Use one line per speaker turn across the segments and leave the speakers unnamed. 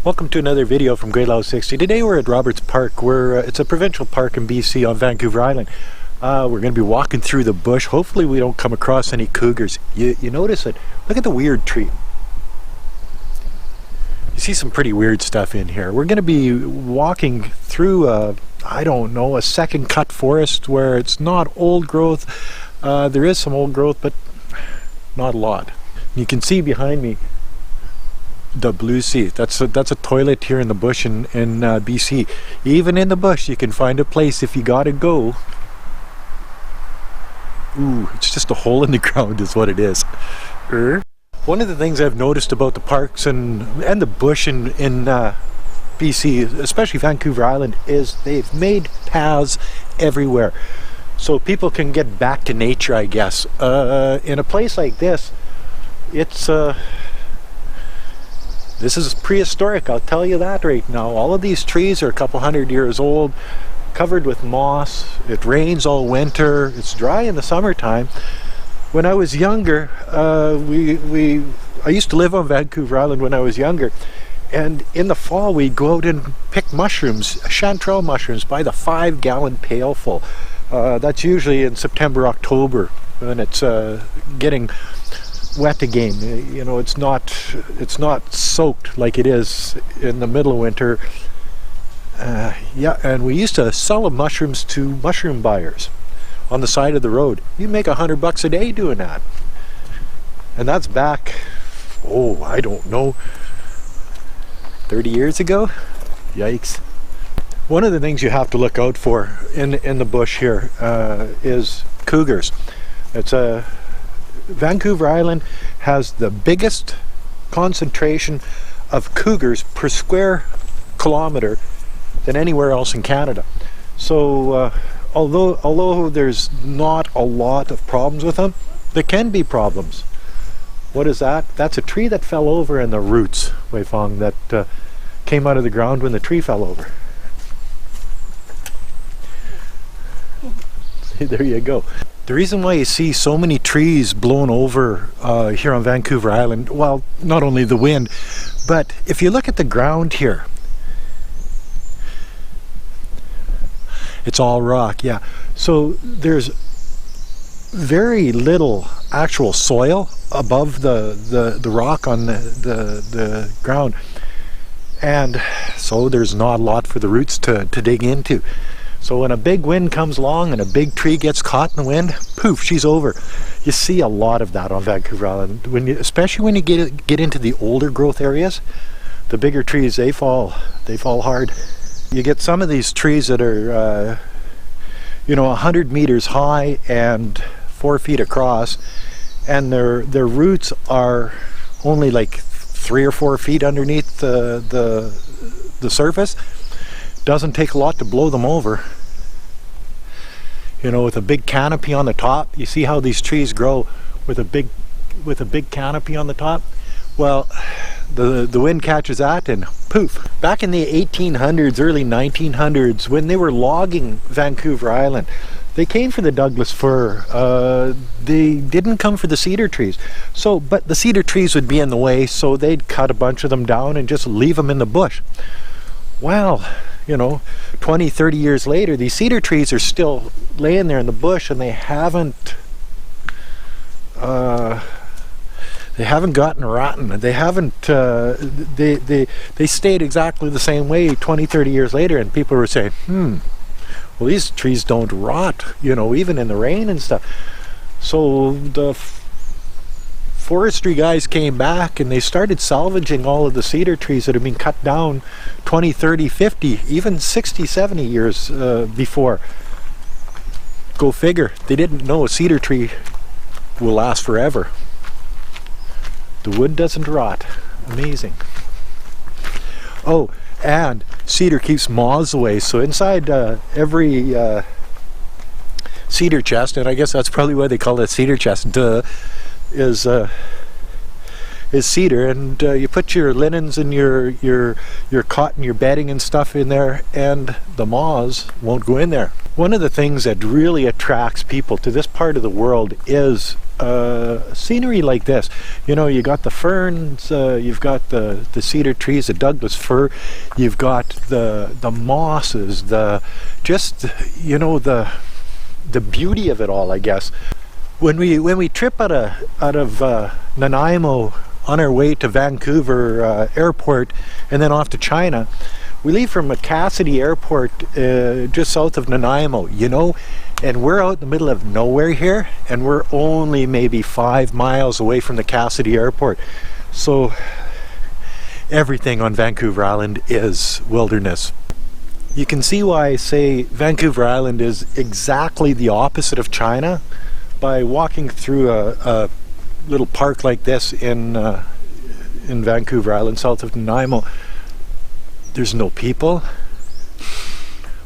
Welcome to another video from Gweilo 60. Today we're at Roberts Park. It's a provincial park in BC on Vancouver Island. We're going to be walking through the bush. Hopefully we don't come across any cougars. You notice it? Look at the weird tree. You see some pretty weird stuff in here. We're going to be walking through I don't know, a second cut forest where it's not old growth. There is some old growth, but not a lot. You can see behind me the blue sea. That's a toilet here in the bush in BC. Even in the bush you can find a place if you gotta go. Ooh, it's just a hole in the ground is what it is. One of the things I've noticed about the parks and the bush in BC, especially Vancouver Island, is they've made paths everywhere so people can get back to nature, I guess. In a place like this, this is prehistoric, I'll tell you that right now. All of these trees are a couple hundred years old, covered with moss. It rains all winter. It's dry in the summertime. When I was younger, I used to live on Vancouver Island when I was younger, and in the fall we'd go out and pick mushrooms, chanterelle mushrooms, by the 5-gallon pailful. That's usually in September, October, when it's getting wet again. You know, it's not soaked like it is in the middle of winter. Yeah, and we used to sell the mushrooms to mushroom buyers on the side of the road. You make $100 a day doing that, and that's back, oh, I don't know, 30 years ago. Yikes. One of the things you have to look out for in the bush here is cougars. Vancouver Island has the biggest concentration of cougars per square kilometer than anywhere else in Canada. So although there's not a lot of problems with them, there can be problems. What is that? That's a tree that fell over, and the roots, Weifang, that came out of the ground when the tree fell over. There you go. The reason why you see so many trees blown over here on Vancouver Island, well, not only the wind, but if you look at the ground here, it's all rock, yeah. So there's very little actual soil above the rock on the ground, and so there's not a lot for the roots to dig into. So when a big wind comes along and a big tree gets caught in the wind, poof, she's over. You see a lot of that on Vancouver Island, especially when you get into the older growth areas. The bigger trees, they fall hard. You get some of these trees that are 100 meters high and 4 feet across, and their roots are only like 3 or 4 feet underneath the surface. Doesn't take a lot to blow them over. You know, with a big canopy on the top. You see how these trees grow with a big canopy on the top? Well, the wind catches that and poof. Back in the 1800s, early 1900s, when they were logging Vancouver Island, they came for the Douglas fir. They didn't come for the cedar trees. But the cedar trees would be in the way, so they'd cut a bunch of them down and just leave them in the bush. Well, 20, 30 years later, these cedar trees are still laying there in the bush, and they haven't gotten rotten. They haven't, they stayed exactly the same way 20, 30 years later, and people were saying, well, these trees don't rot, even in the rain and stuff. So the forestry guys came back and they started salvaging all of the cedar trees that had been cut down 20, 30, 50, even 60, 70 years before. Go figure. They didn't know a cedar tree will last forever. The wood doesn't rot. Amazing. Oh, and cedar keeps moths away, so inside every cedar chest, and I guess that's probably why they call it cedar chest, is is cedar, and you put your linens and your cotton, your bedding and stuff in there, and the moths won't go in there. One of the things that really attracts people to this part of the world is scenery like this. You know, you got the ferns, you've got the cedar trees, the Douglas fir, you've got the mosses, the beauty of it all, I guess. When we trip out of Nanaimo on our way to Vancouver airport and then off to China, we leave from Cassidy Airport just south of Nanaimo, you know, and we're out in the middle of nowhere here, and we're only maybe 5 miles away from the Cassidy Airport. So everything on Vancouver Island is wilderness. You can see why I say Vancouver Island is exactly the opposite of China by walking through a little park like this in Vancouver Island, south of Nanaimo. There's no people.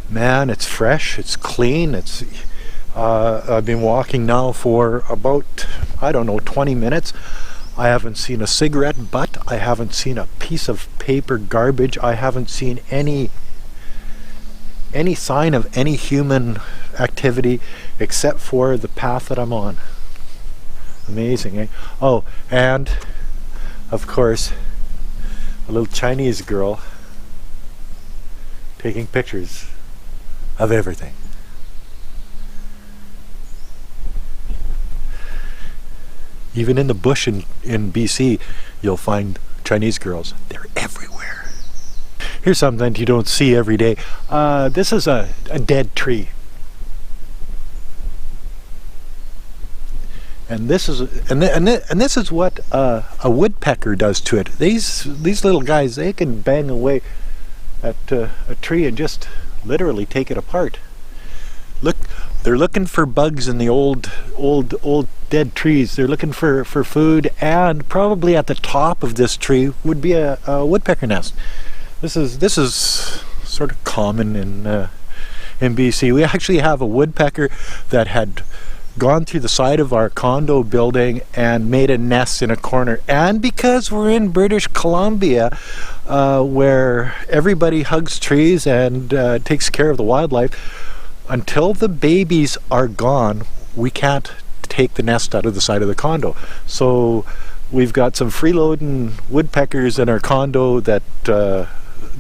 Man, it's fresh, it's clean. I've been walking now for about, I don't know, 20 minutes. I haven't seen a cigarette butt. I haven't seen a piece of paper garbage. I haven't seen any sign of any human activity except for the path that I'm on. Amazing, eh? Oh, and of course, a little Chinese girl taking pictures of everything. Even in the bush in BC, you'll find Chinese girls. They're everywhere. Here's something that you don't see every day. This is a dead tree. And this is what a woodpecker does to it. These little guys, they can bang away at a tree and just literally take it apart. Look, they're looking for bugs in the old dead trees. They're looking for food, and probably at the top of this tree would be a woodpecker nest. This is sort of common in BC. We actually have a woodpecker that had gone through the side of our condo building and made a nest in a corner. And because we're in British Columbia, where everybody hugs trees and takes care of the wildlife, until the babies are gone, we can't take the nest out of the side of the condo. So we've got some freeloading woodpeckers in our condo that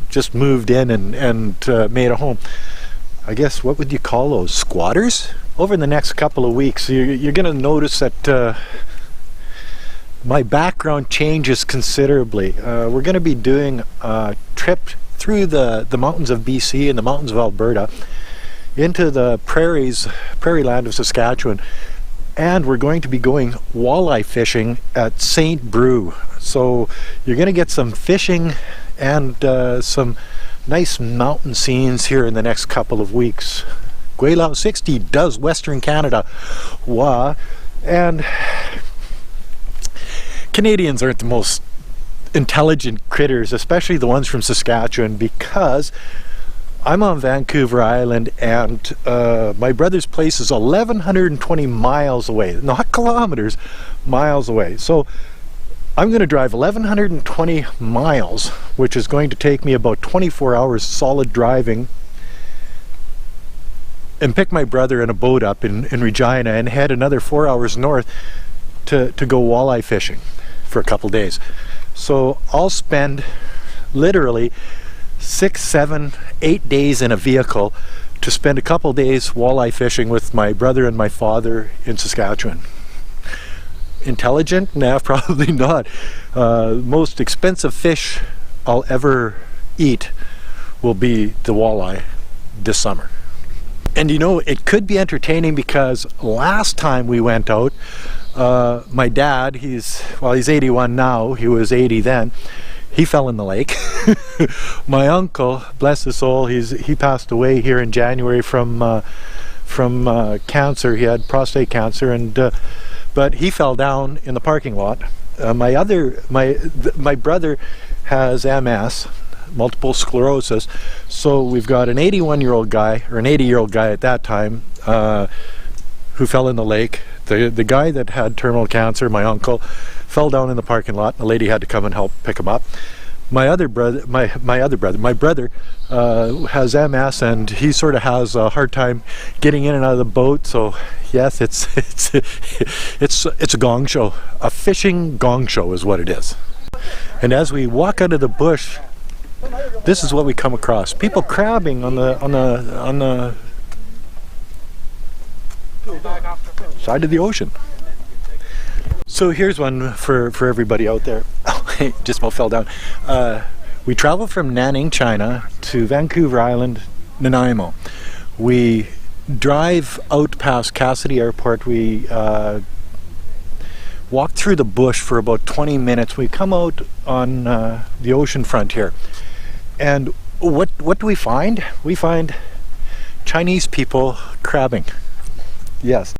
just moved in and made a home. I guess, what would you call those? Squatters? Over the next couple of weeks, you're going to notice that my background changes considerably. We're going to be doing a trip through the mountains of BC and the mountains of Alberta into the prairie land of Saskatchewan, and we're going to be going walleye fishing at St. Brew. So you're going to get some fishing and some nice mountain scenes here in the next couple of weeks. Gweilo 60 does Western Canada. Wah. And Canadians aren't the most intelligent critters, especially the ones from Saskatchewan, because I'm on Vancouver Island, and my brother's place is 1,120 miles away. Not kilometers, miles away. So I'm going to drive 1,120 miles, which is going to take me about 24 hours solid driving, and pick my brother in a boat up in Regina and head another 4 hours north to go walleye fishing for a couple days. So I'll spend literally 6, 7, 8 days in a vehicle to spend a couple days walleye fishing with my brother and my father in Saskatchewan. Intelligent? Nah, probably not. Most expensive fish I'll ever eat will be the walleye this summer. And you know, it could be entertaining because last time we went out, my dad, he's 81 now, he was 80 then, he fell in the lake. My uncle, bless his soul, he passed away here in January from cancer. He had prostate cancer, and but he fell down in the parking lot. My brother has MS, multiple sclerosis, so we've got an 81-year-old guy, or an 80-year-old guy at that time, who fell in the lake. The guy that had terminal cancer, my uncle, fell down in the parking lot. The lady had to come and help pick him up. My brother has MS, and he sort of has a hard time getting in and out of the boat. So yes, it's a gong show, a fishing gong show is what it is. And as we walk out of the bush, this is what we come across: people crabbing on the side of the ocean. So here's one for everybody out there. Oh, just about fell down. We traveled from Nanning, China to Vancouver Island, Nanaimo. We drive out past Cassidy Airport. We walk through the bush for about 20 minutes. We come out on the ocean front here. And what do we find? We find Chinese people crabbing. Yes.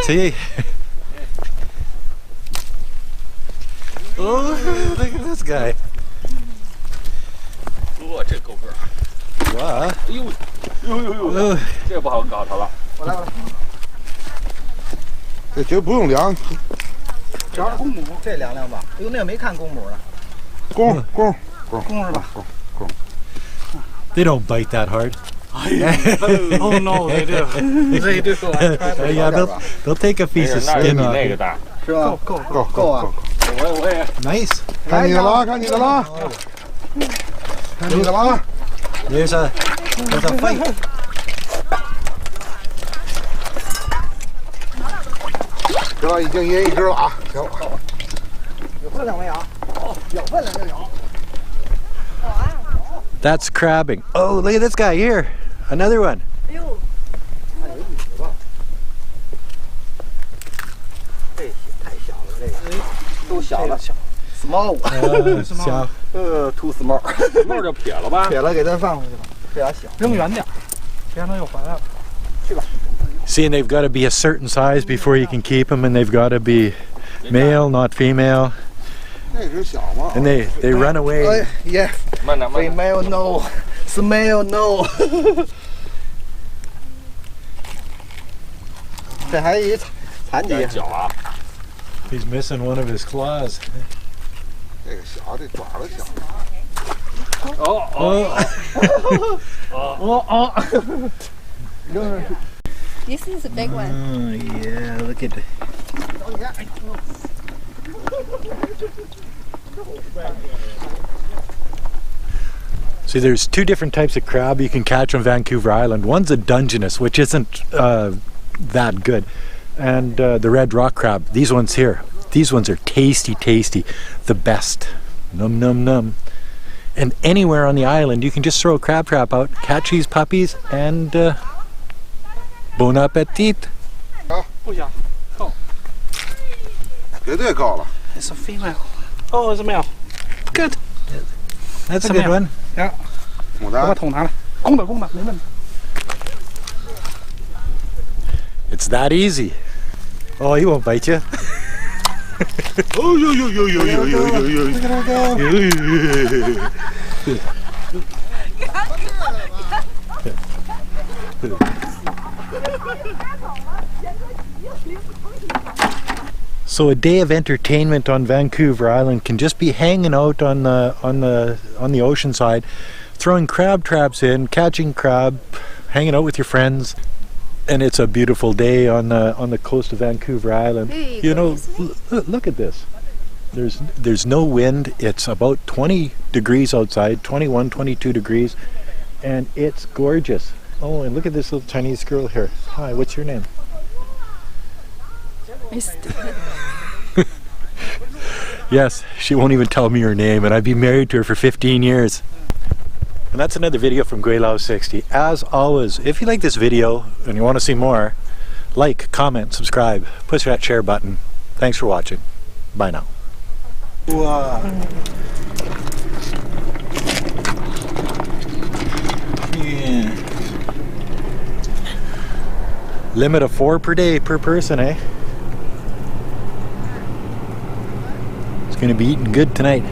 See? Oh, look at this guy. Wow.
这个不好搞头了。我来。
这就不用量。
只要公母，这量量吧。哎呦，那个没看公母了。
公
是吧？
公。
They don't bite that hard.
Oh no, they do. They do.
Yeah, they'll take a piece of skin off.
那个大，是吧？够啊！我也
Nice.
看你的了，看你的了，看你的了。
There's a fight.
这了已经赢一只了啊！行。
有分量没有？有分量就有。
That's crabbing. Oh, look at this guy here. Another one.
哎呦，这太小了，这个都小了，small，
小
，too small，small 就撇了吧，撇了给它放回去了，这俩小，扔远点，别让它又回来了，去吧。
See, and they've got to be a certain size before you can keep them, and they've got to be male, not female. And they run away.
Yeah. Female no, smell no. 这还一残疾脚啊
He's missing one of his claws.
这个小的爪子小。
This is a big one.
Oh yeah, look at it. See, there's two different types of crab you can catch on Vancouver Island. One's a Dungeness, which isn't that good, and the Redrock Crab. These ones here, these ones are tasty, the best. Num num num. And anywhere on the island, you can just throw a crab trap out, catch these puppies, and bon appetit.
不想，够。
绝对高了。
It's a female. Oh, it's a male. Good.
That's a good one.
Yeah.
牡丹。
把桶拿来，公的，没问题。
It's that easy. Oh, he won't bite you.
Oh, yo. Look at her go.
So a day of entertainment on Vancouver Island can just be hanging out on the ocean side, throwing crab traps in, catching crab, hanging out with your friends, and it's a beautiful day on the coast of Vancouver Island.
Hey,
you know, look at this. There's no wind. It's about 20 degrees outside, 21, 22 degrees, and it's gorgeous. Oh, and look at this little Chinese girl here. Hi, what's your name? Yes, she won't even tell me her name, and I've been married to her for 15 years. And that's another video from Gweilo 60. As always, if you like this video and you want to see more, like, comment, subscribe, push that share button. Thanks for watching. Bye now.
Wow.
Yeah. Limit of 4 per day per person, eh? Gonna be eating good tonight.